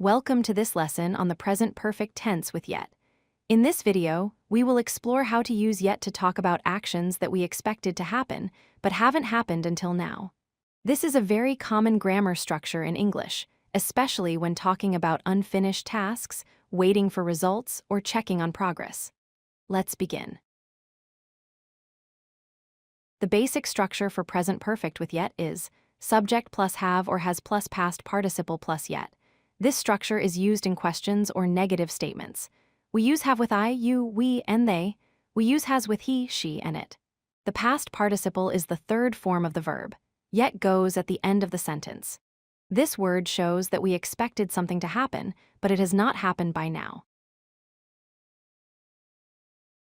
Welcome to this lesson on the present perfect tense with yet. In this video, we will explore how to use yet to talk about actions that we expected to happen, but haven't happened until now. This is a very common grammar structure in English, especially when talking about unfinished tasks, waiting for results, or checking on progress. Let's begin. The basic structure for present perfect with yet is subject plus have or has plus past participle plus yet. This structure is used in questions or negative statements. We use have with I, you, we, and they. We use has with he, she, and it. The past participle is the third form of the verb. Yet goes at the end of the sentence. This word shows that we expected something to happen, but it has not happened by now.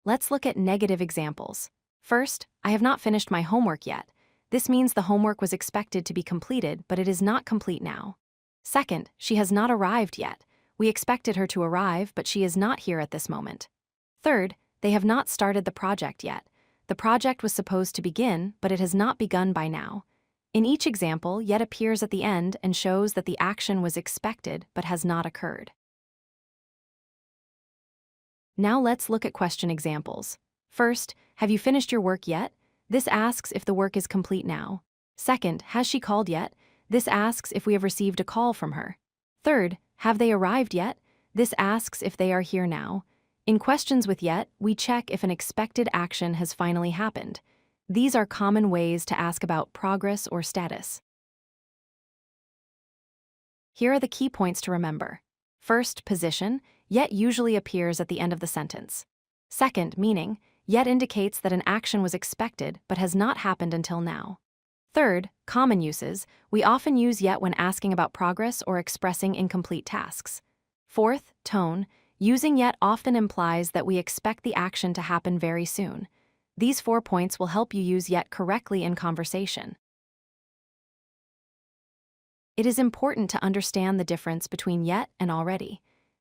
Let's look at negative examples. First, I have not finished my homework yet. This means the homework was expected to be completed, but it is not complete now. Second, she has not arrived yet. We expected her to arrive, but she is not here at this moment. Third, they have not started the project yet. The project was supposed to begin, but it has not begun by now. In each example, yet appears at the end and shows that the action was expected but has not occurred. Now let's look at question examples. First, have you finished your work yet? This asks if the work is complete now. Second, has she called yet? This asks if we have received a call from her. Third, have they arrived yet? This asks if they are here now. In questions with yet, we check if an expected action has finally happened. These are common ways to ask about progress or status. Here are the key points to remember. First, position, yet usually appears at the end of the sentence. Second, meaning, yet indicates that an action was expected but has not happened until now. Third, common uses, we often use yet when asking about progress or expressing incomplete tasks. Fourth, tone, using yet often implies that we expect the action to happen very soon. These 4 points will help you use yet correctly in conversation. It is important to understand the difference between yet and already.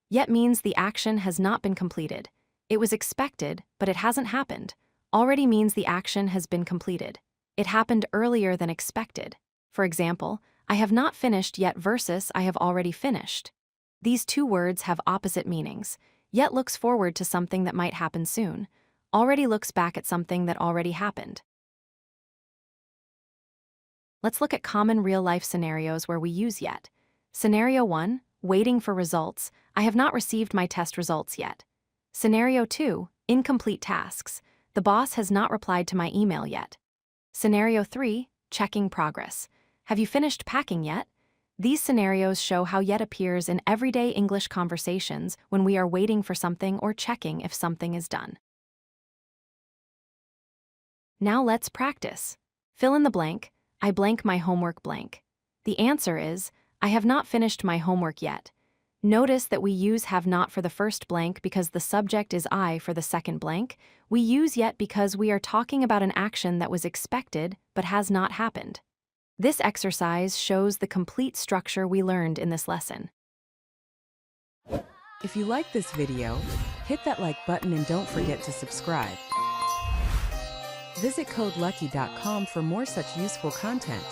Yet means the action has not been completed. It was expected, but it hasn't happened. Already means the action has been completed. It happened earlier than expected. For example, I have not finished yet versus I have already finished. These two words have opposite meanings. Yet looks forward to something that might happen soon. Already looks back at something that already happened. Let's look at common real-life scenarios where we use yet. Scenario 1, waiting for results. I have not received my test results yet. Scenario 2, incomplete tasks. The boss has not replied to my email yet. Scenario 3, checking progress. Have you finished packing yet? These scenarios show how yet appears in everyday English conversations when we are waiting for something or checking if something is done. Now let's practice. Fill in the blank. I blank my homework blank. The answer is, I have not finished my homework yet. Notice that we use have not for the first blank because the subject is I for the second blank. We use yet because we are talking about an action that was expected but has not happened. This exercise shows the complete structure we learned in this lesson. If you like this video, hit that like button and don't forget to subscribe. Visit codelucky.com for more such useful content.